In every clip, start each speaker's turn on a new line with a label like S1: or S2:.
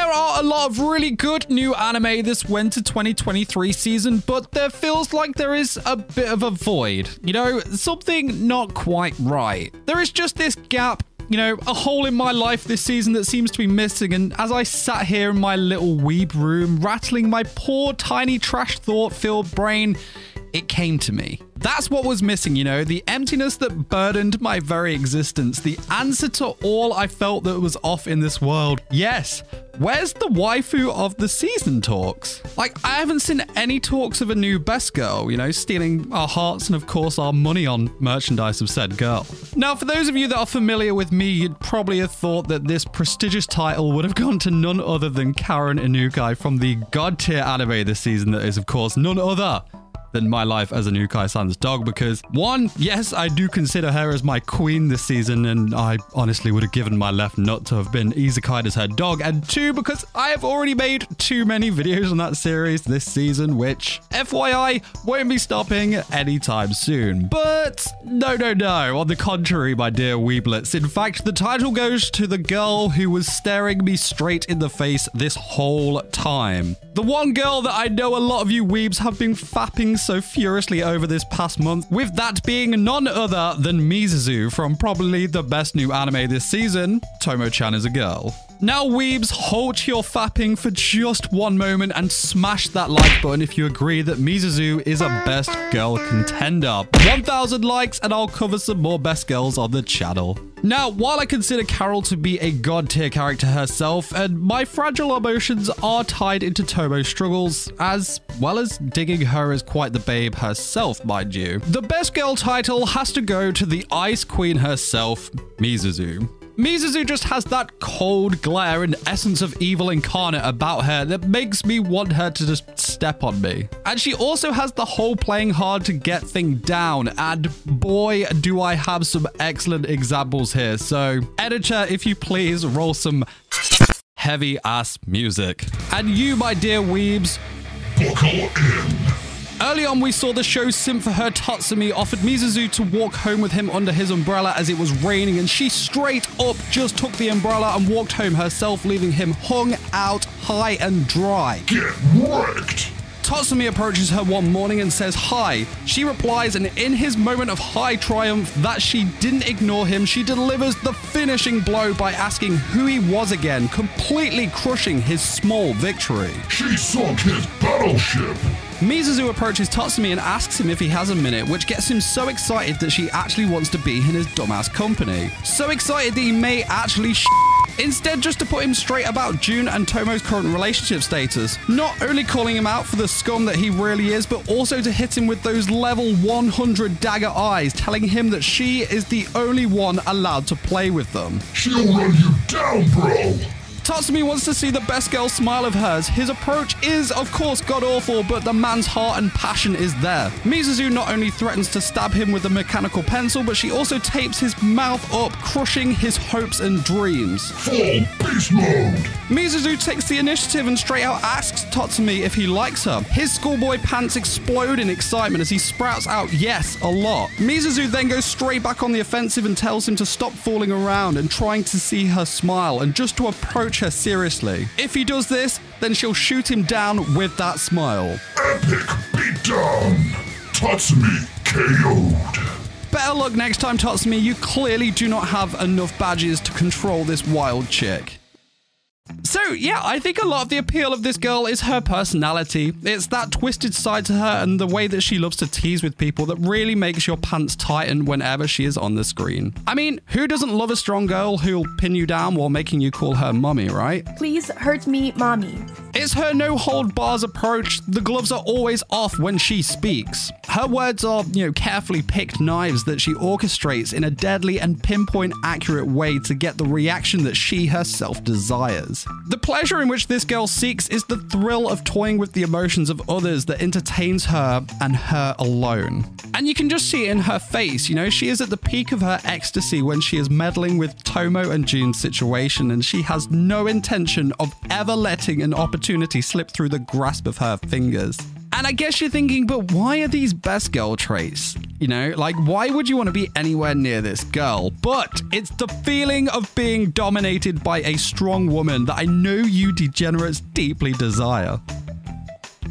S1: There are a lot of really good new anime this winter 2023 season, but there feels like there is a bit of a void. You know, something not quite right. There is just this gap, you know, a hole in my life this season that seems to be missing. And as I sat here in my little weeb room, rattling my poor, tiny, trash thought-filled brain, it came to me. That's what was missing, you know, the emptiness that burdened my very existence, the answer to all I felt that was off in this world. Yes, where's the waifu of the season talks? Like, I haven't seen any talks of a new best girl, you know, stealing our hearts and of course our money on merchandise of said girl. Now, for those of you that are familiar with me, you'd probably have thought that this prestigious title would have gone to none other than Karrarin Inukai from the god tier anime this season that is, of course, none other than My Life as an Ukai-san's Dog, because one, yes, I do consider her as my queen this season, and I honestly would have given my left nut to have been isekai'd as her dog, and two, because I have already made too many videos on that series this season, which, FYI, won't be stopping anytime soon. But no, on the contrary, my dear weeblets. In fact, the title goes to the girl who was staring me straight in the face this whole time. The one girl that I know a lot of you weebs have been fapping so furiously over this past month, with that being none other than Mizuzu from probably the best new anime this season, Tomo-Chan is a Girl. Now weebs, halt your fapping for just one moment and smash that like button if you agree that Mizuzu is a best girl contender. 1,000 likes and I'll cover some more best girls on the channel. Now, while I consider Carol to be a god tier character herself, and my fragile emotions are tied into Tomo's struggles, as well as digging her as quite the babe herself, mind you, the best girl title has to go to the Ice Queen herself, Mizuzu. Mizuzu just has that cold glare and essence of evil incarnate about her that makes me want her to just step on me. And she also has the whole playing hard to get thing down, and boy do I have some excellent examples here. So editor, if you please, roll some heavy ass music. And you, my dear weebs, buckle in. Early on, we saw the show simp for her Tatsumi offered Mizuzu to walk home with him under his umbrella as it was raining, and she straight up just took the umbrella and walked home herself, leaving him hung out high and dry. Get wrecked! Tatsumi approaches her one morning and says hi. She replies, and in his moment of high triumph that she didn't ignore him, she delivers the finishing blow by asking who he was again, completely crushing his small victory. She sunk his battleship. Mizuzu approaches Tatsumi and asks him if he has a minute, which gets him so excited that she actually wants to be in his dumbass company. So excited that he may actually instead, just to put him straight about June and Tomo's current relationship status. Not only calling him out for the scum that he really is, but also to hit him with those level 100 dagger eyes, telling him that she is the only one allowed to play with them. She'll run you down, bro! Tatsumi wants to see the best girl smile of hers. His approach is, of course, god-awful, but the man's heart and passion is there. Mizuzu not only threatens to stab him with a mechanical pencil, but she also tapes his mouth up, crushing his hopes and dreams. Full beast mode! Mizuzu takes the initiative and straight out asks Tatsumi if he likes her. His schoolboy pants explode in excitement as he sprouts out yes a lot. Mizuzu then goes straight back on the offensive and tells him to stop fooling around and trying to see her smile and just to approach her seriously. If he does this, then she'll shoot him down with that smile. Epic beatdown! Tatsumi KO'd. Better luck next time, Tatsumi. You clearly do not have enough badges to control this wild chick. So yeah, I think a lot of the appeal of this girl is her personality. It's that twisted side to her and the way that she loves to tease with people that really makes your pants tighten whenever she is on the screen. I mean, who doesn't love a strong girl who'll pin you down while making you call her mommy, right?
S2: Please hurt me, mommy.
S1: It's her no-hold-bars approach. The gloves are always off when she speaks. Her words are, you know, carefully picked knives that she orchestrates in a deadly and pinpoint accurate way to get the reaction that she herself desires. The pleasure in which this girl seeks is the thrill of toying with the emotions of others that entertains her and her alone. And you can just see it in her face, you know, she is at the peak of her ecstasy when she is meddling with Tomo and June's situation, and she has no intention of ever letting an opportunity slip through the grasp of her fingers. And And I guess you're thinking, but why are these best girl traits? You know, like, why would you want to be anywhere near this girl? But it's the feeling of being dominated by a strong woman that I know you degenerates deeply desire.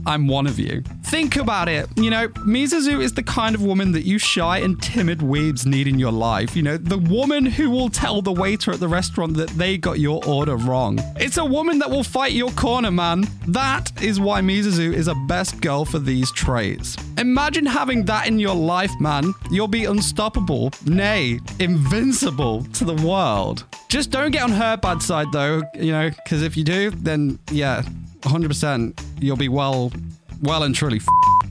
S1: I'm one of you. Think about it. You know, Mizuzu is the kind of woman that you shy and timid weebs need in your life. You know, the woman who will tell the waiter at the restaurant that they got your order wrong. It's a woman that will fight your corner, man. That is why Mizuzu is a best girl for these traits. Imagine having that in your life, man. You'll be unstoppable, nay, invincible to the world. Just don't get on her bad side, though, you know, because if you do, then yeah, 100% you'll be well and truly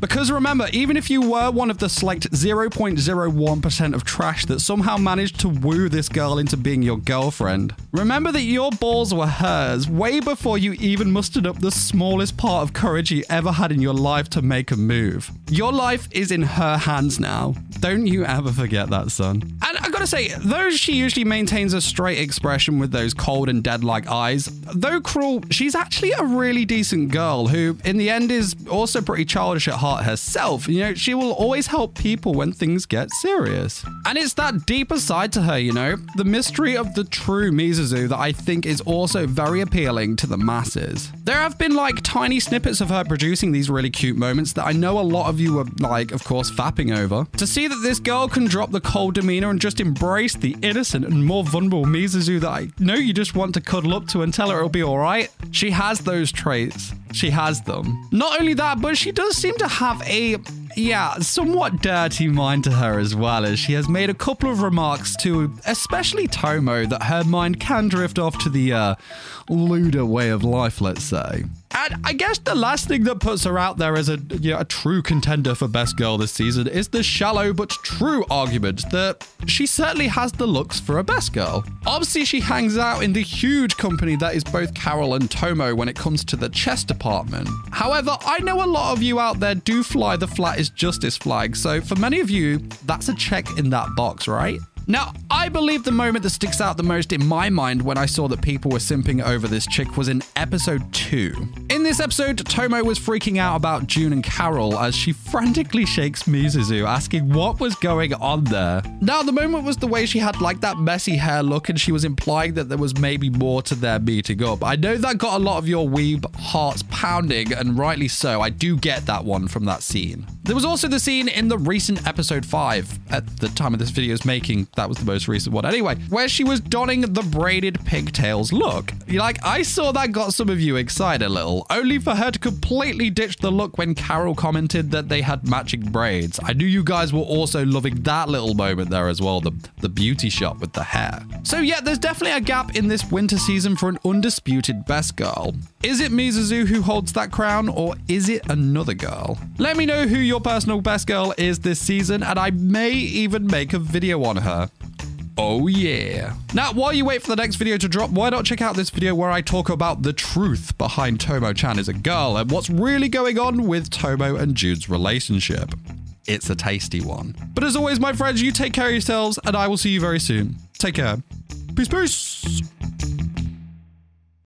S1: because remember, even if you were one of the select 0.01% of trash that somehow managed to woo this girl into being your girlfriend, remember that your balls were hers way before you even mustered up the smallest part of courage you ever had in your life to make a move. Your life is in her hands now. Don't you ever forget that, son. And I gotta say, though she usually maintains a straight expression with those cold and dead-like eyes, though cruel, she's actually a really decent girl who, in the end, is also pretty childish at heart herself. You know, she will always help people when things get serious. And it's that deeper side to her, you know, the mystery of the true Mizuzu that I think is also very appealing to the masses. There have been like tiny snippets of her producing these really cute moments that I know a lot of you were like, of course, fapping over. To see that this girl can drop the cold demeanor and just embrace the innocent and more vulnerable Mizuzu that I know you just want to cuddle up to and tell her it'll be all right. She has those traits. She has them. Not only that, but she does seem to have a, yeah, somewhat dirty mind to her as well, as she has made a couple of remarks to especially Tomo that her mind can drift off to the lewder way of life, let's say. And I guess the last thing that puts her out there as a true contender for best girl this season is the shallow but true argument that she certainly has the looks for a best girl. Obviously, she hangs out in the huge company that is both Carol and Tomo when it comes to the chess department. However, I know a lot of you out there do fly the flat is justice flag, so for many of you, that's a check in that box, right? Now, I believe the moment that sticks out the most in my mind when I saw that people were simping over this chick was in episode 2. In this episode, Tomo was freaking out about June and Carol as she frantically shakes Mizuzu, asking what was going on there. Now, the moment was the way she had like that messy hair look and she was implying that there was maybe more to their meeting up. I know that got a lot of your weeb hearts pounding, and rightly so. I do get that one from that scene. There was also the scene in the recent episode 5, at the time of this video's making. That was the most recent one anyway, where she was donning the braided pigtails look. Like, I saw that got some of you excited a little, only for her to completely ditch the look when Carol commented that they had matching braids. I knew you guys were also loving that little moment there as well, the beauty shot with the hair. So yeah, there's definitely a gap in this winter season for an undisputed best girl. Is it Mizuzu who holds that crown, or is it another girl? Let me know who your personal best girl is this season, and I may even make a video on her. Oh yeah. Now, while you wait for the next video to drop, why not check out this video where I talk about the truth behind Tomo-Chan as a girl and what's really going on with Tomo and Jude's relationship. It's a tasty one. But as always, my friends, you take care of yourselves, and I will see you very soon. Take care. Peace, peace.